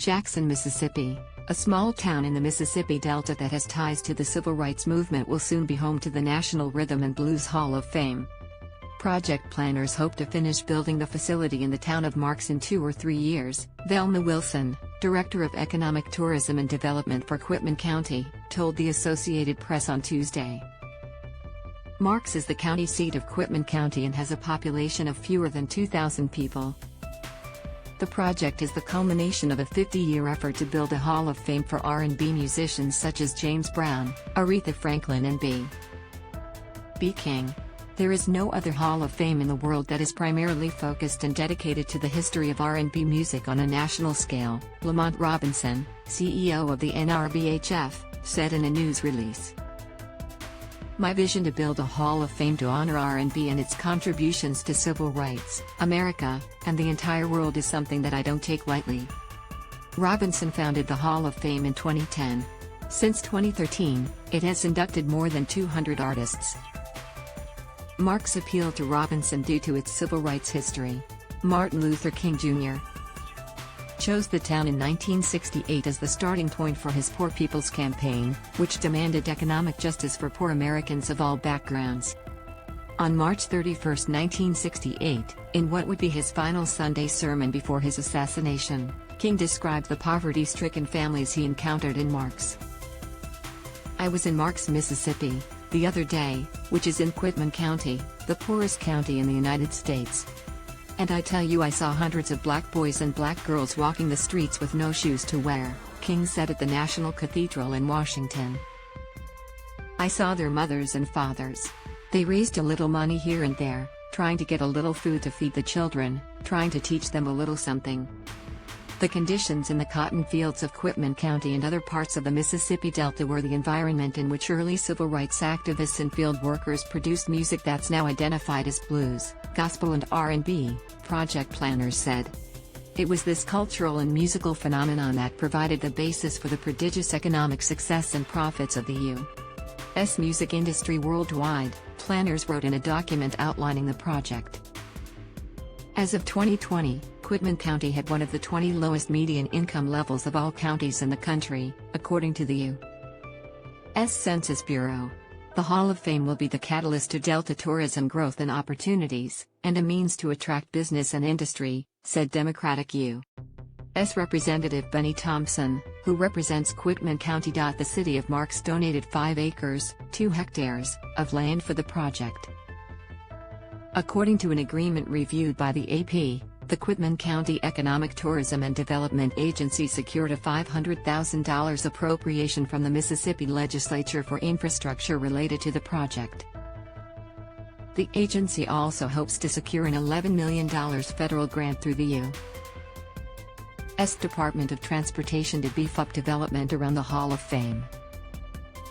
Jackson, Mississippi, a small town in the Mississippi Delta that has ties to the civil rights movement, will soon be home to the National Rhythm and Blues Hall of Fame. Project planners hope to finish building the facility in the town of Marks in 2 or 3 years, Velma Wilson, Director of Economic Tourism and Development for Quitman County, told the Associated Press on Tuesday. Marks is the county seat of Quitman County and has a population of fewer than 2,000 people. The project is the culmination of a 50-year effort to build a Hall of Fame for R&B musicians such as James Brown, Aretha Franklin and B. King. There is no other Hall of Fame in the world that is primarily focused and dedicated to the history of R&B music on a national scale, Lamont Robinson, CEO of the NRBHF, said in a news release. My vision to build a Hall of Fame to honor R&B and its contributions to civil rights, America, and the entire world is something that I don't take lightly. Robinson founded the Hall of Fame in 2010. Since 2013, it has inducted more than 200 artists. Marks appealed to Robinson due to its civil rights history. Martin Luther King Jr. chose the town in 1968 as the starting point for his Poor People's Campaign, which demanded economic justice for poor Americans of all backgrounds. On March 31, 1968, in what would be his final Sunday sermon before his assassination, King described the poverty-stricken families he encountered in Marks. I was in Marks, Mississippi, the other day, which is in Quitman County, the poorest county in the United States. And I tell you, I saw hundreds of black boys and black girls walking the streets with no shoes to wear, King said at the National Cathedral in Washington. I saw their mothers and fathers. They raised a little money here and there, trying to get a little food to feed the children, trying to teach them a little something. The conditions in the cotton fields of Quitman County and other parts of the Mississippi Delta were the environment in which early civil rights activists and field workers produced music that's now identified as blues, gospel and R&B, project planners said. It was this cultural and musical phenomenon that provided the basis for the prodigious economic success and profits of the U.S. music industry worldwide, planners wrote in a document outlining the project. As of 2020, Quitman County had one of the 20 lowest median income levels of all counties in the country, according to the U.S. Census Bureau. The Hall of Fame will be the catalyst to Delta tourism growth and opportunities, and a means to attract business and industry, said Democratic U.S. Representative Benny Thompson, who represents Quitman County. The city of Marks donated 5 acres, 2 hectares, of land for the project. According to an agreement reviewed by the AP, the Quitman County Economic Tourism and Development Agency secured a $500,000 appropriation from the Mississippi legislature for infrastructure related to the project. The agency also hopes to secure an $11 million federal grant through the U.S. Department of Transportation to beef up development around the Hall of Fame.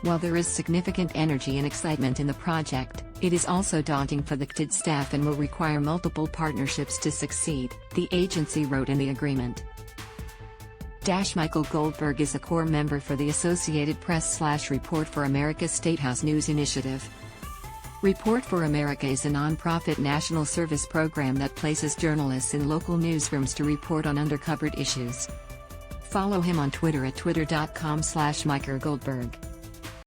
While there is significant energy and excitement in the project, it is also daunting for the CTD staff and will require multiple partnerships to succeed, the agency wrote in the agreement. Michael Goldberg is a core member for the Associated Press/Report for America Statehouse News Initiative. Report for America is a nonprofit national service program that places journalists in local newsrooms to report on undercovered issues. Follow him on Twitter at twitter.com/MichaelGoldberg.